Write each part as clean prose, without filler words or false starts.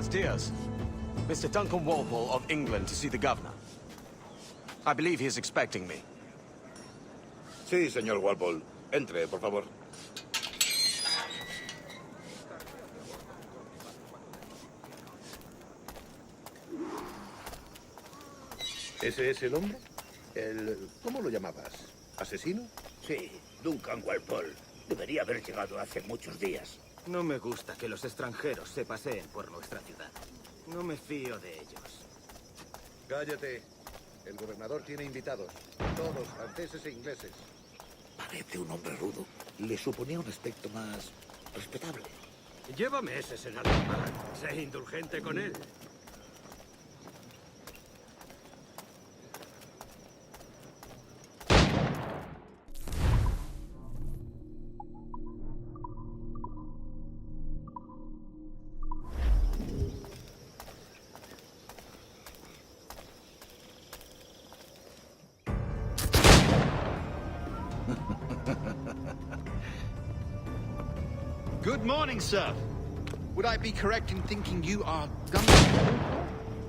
Diaz. Mr. Duncan Walpole of England to see the governor. I believe he is expecting me. Sí, señor Walpole. Entre, por favor. ¿Ese es el hombre? ¿Cómo lo llamabas? ¿Asesino? Sí, Duncan Walpole. Debería haber llegado hace muchos días. No me gusta que los extranjeros se paseen por nuestra ciudad. No me fío de ellos. Cállate. El gobernador tiene invitados. Todos, franceses e ingleses. Parece un hombre rudo. Le suponía un aspecto más respetable. Lleva meses en alta mar. Sé indulgente con él. Good morning, sir. Would I be correct in thinking you are Duncan?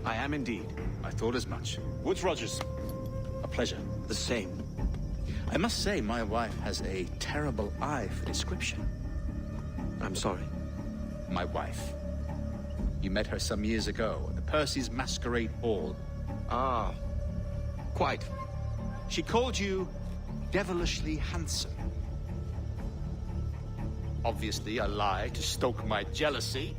I am indeed. I thought as much. Woods Rogers. A pleasure. The same. I must say, my wife has a terrible eye for description. I'm sorry. My wife. You met her some years ago at the Percy's Masquerade Ball. Ah, quite. She called you devilishly handsome. Obviously a lie to stoke my jealousy.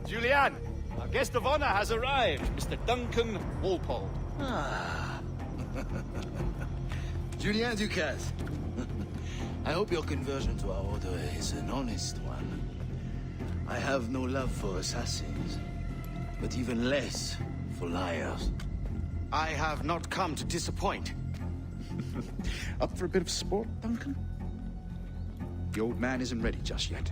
Julianne, our guest of honor has arrived, Mr. Duncan Walpole. Ah. Julien Ducasse. I hope your conversion to our order is an honest one. I have no love for assassins, but even less for liars. I have not come to disappoint. Up for a bit of sport, Duncan? The old man isn't ready just yet.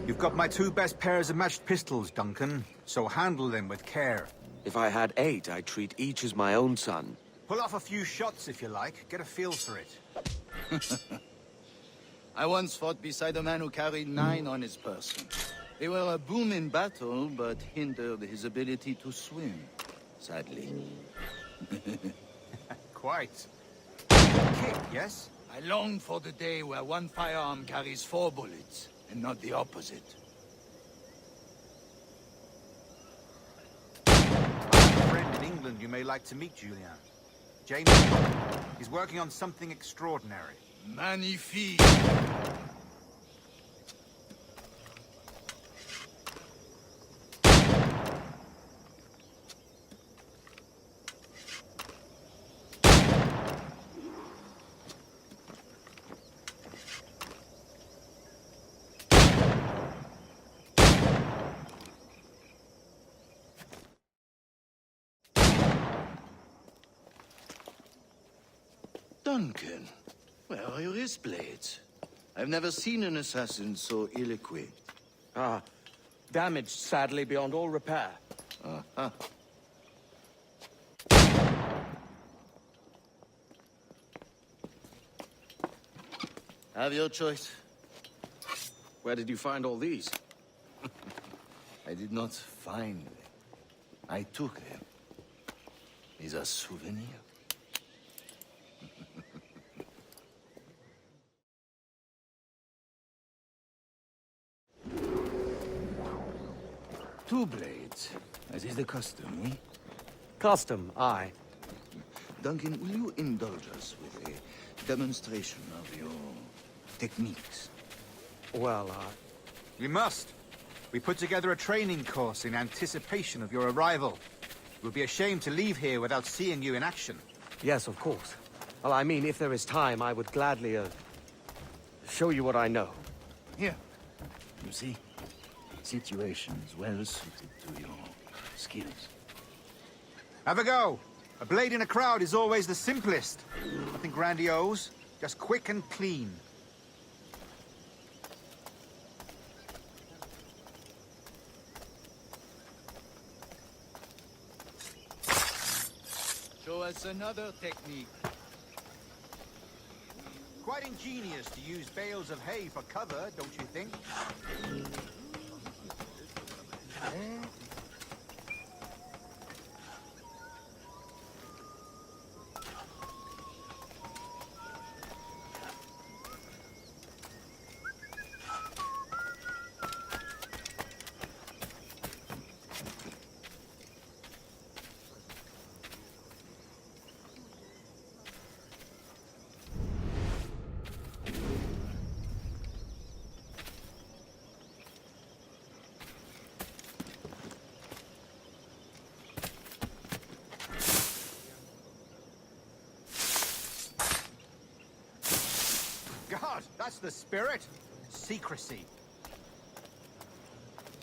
You've got my 2 best pairs of matched pistols, Duncan, so handle them with care. If I had 8, I'd treat each as my own son. Pull off a few shots if you like, get a feel for it. I once fought beside a man who carried 9 on his person. They were a boon in battle, but hindered his ability to swim, sadly. Quite. Kick, yes? I long for the day where one firearm carries 4 bullets, and not the opposite. I have a friend in England you may like to meet, Julien. James. He's working on something extraordinary. Magnifique! Duncan, where are your wrist blades? I've never seen an assassin so ill-equipped. Ah, damaged sadly beyond all repair. Uh-huh. Have your choice. Where did you find all these? I did not find them. I took them. These are souvenirs. Two blades, as is the custom, eh? Custom, aye. Duncan, will you indulge us with a demonstration of your techniques? Well, We must. We put together a training course in anticipation of your arrival. It would be a shame to leave here without seeing you in action. yes, of course. Well, I mean, if there is time, I would gladly, show you what I know. Here. You see? Situations well suited to your skills. Have a go. A blade in a crowd is always the simplest. Nothing grandiose, just quick and clean. Show us another technique. Quite ingenious to use bales of hay for cover, don't you think? God, that's the spirit. Secrecy.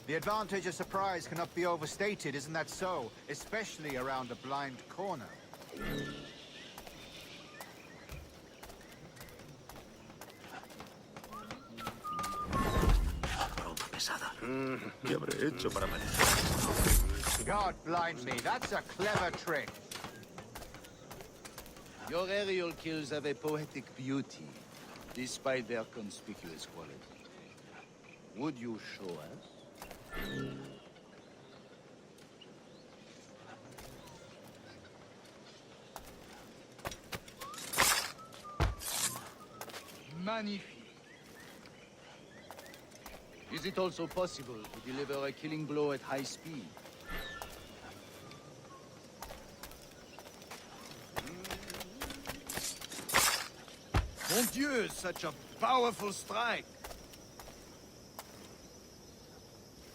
The advantage of surprise cannot be overstated, isn't that so? Especially around a blind corner. ¿Qué habré hecho para merecer? God blind me, that's a clever trick. Your aerial kills have a poetic beauty, despite their conspicuous quality. Would you show us? Magnifique. Is it also possible to deliver a killing blow at high speed? Mon Dieu, such a powerful strike!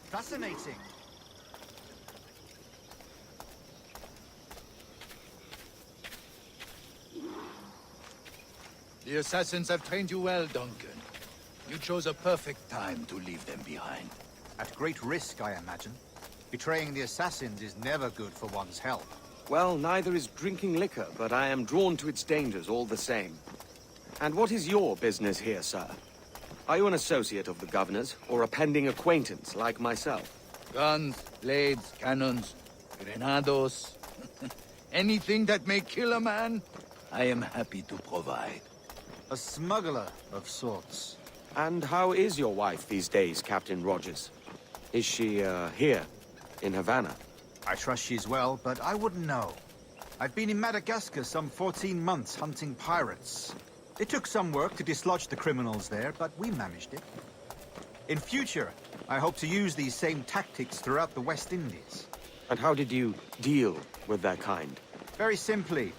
Fascinating. The assassins have trained you well, Duncan. You chose a perfect time to leave them behind. At great risk, I imagine. Betraying the assassins is never good for one's health. Well, neither is drinking liquor, but I am drawn to its dangers all the same. And what is your business here, sir? Are you an associate of the governor's, or a pending acquaintance like myself? Guns, blades, cannons, grenados. Anything that may kill a man, I am happy to provide. A smuggler of sorts. And how is your wife these days, Captain Rogers? Is she, here, in Havana? I trust she's well, but I wouldn't know. I've been in Madagascar some 14 months hunting pirates. It took some work to dislodge the criminals there, but we managed it. In future, I hope to use these same tactics throughout the West Indies. And how did you deal with their kind? Very simply.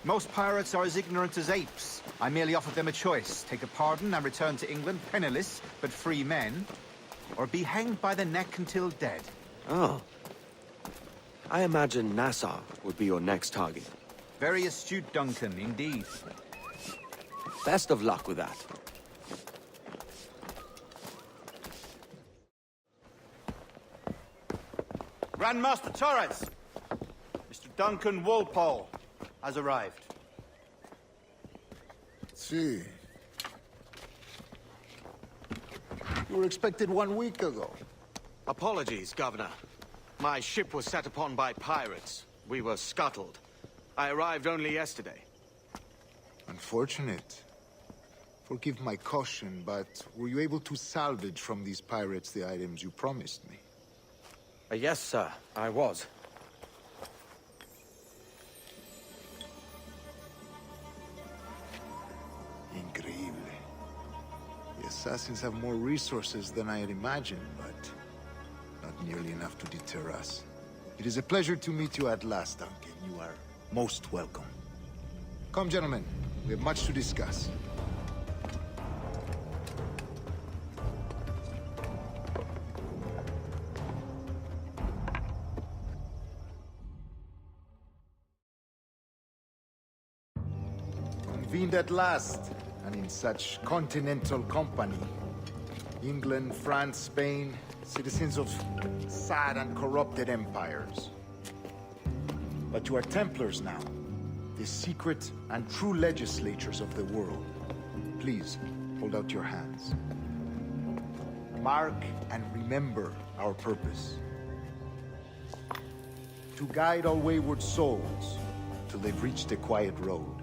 Most pirates are as ignorant as apes. I merely offered them a choice. Take a pardon and return to England penniless, but free men, or be hanged by the neck until dead. Oh. I imagine Nassau would be your next target. Very astute, Duncan, indeed. Best of luck with that. Grandmaster Torres! Mr. Duncan Walpole has arrived. See. You were expected 1 week ago. Apologies, Governor. My ship was set upon by pirates. We were scuttled. I arrived only yesterday. Unfortunate. Forgive my caution, but were you able to salvage from these pirates the items you promised me? Yes, sir, I was. Increíble. The assassins have more resources than I had imagined, but not nearly enough to deter us. It is a pleasure to meet you at last, Duncan. You are most welcome. Come, gentlemen. We have much to discuss. Convened at last, and in such continental company. England, France, Spain, citizens of sad and corrupted empires. But you are Templars now, the secret and true legislatures of the world. Please, hold out your hands. Mark and remember our purpose. To guide all wayward souls till they've reached the quiet road.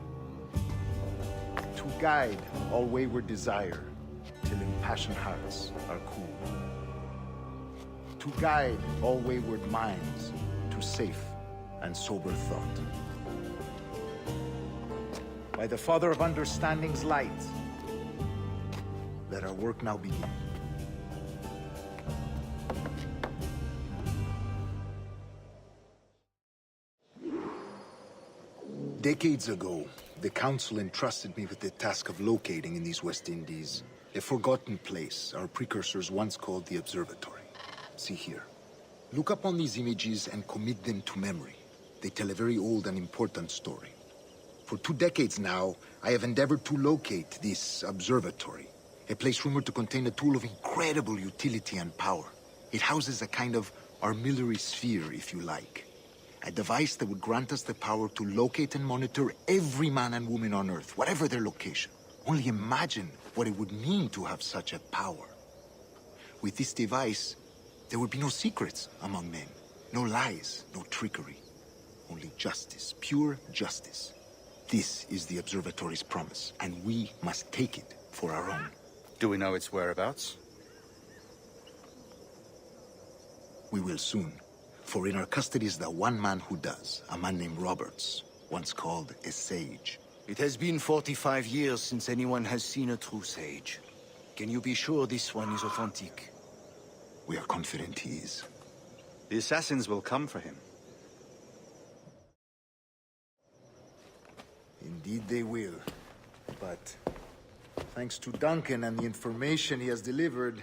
To guide all wayward desire till impassioned hearts are cool. To guide all wayward minds to safe and sober thought. By the Father of Understanding's light, let our work now begin. Decades ago, the Council entrusted me with the task of locating in these West Indies a forgotten place our precursors once called the Observatory. See here. Look upon these images and commit them to memory. They tell a very old and important story. For 2 decades now, I have endeavored to locate this observatory, a place rumored to contain a tool of incredible utility and power. It houses a kind of armillary sphere, if you like. A device that would grant us the power to locate and monitor every man and woman on Earth, whatever their location. Only imagine what it would mean to have such a power. With this device, there would be no secrets among men, no lies, no trickery. Only justice, pure justice. This is the Observatory's promise, and we must take it for our own. Do we know its whereabouts? We will soon. For in our custody is the one man who does, a man named Roberts, once called a sage. It has been 45 years since anyone has seen a true sage. Can you be sure this one is authentic? We are confident he is. The assassins will come for him. Indeed they will. But thanks to Duncan and the information he has delivered,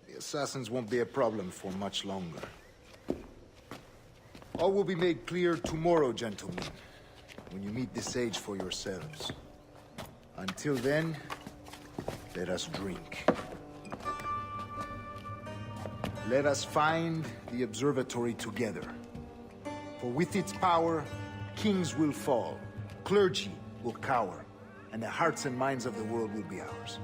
the assassins won't be a problem for much longer. All will be made clear tomorrow, gentlemen, when you meet the sage for yourselves. Until then, let us drink. Let us find the observatory together. For with its power, kings will fall, clergy will cower, and the hearts and minds of the world will be ours.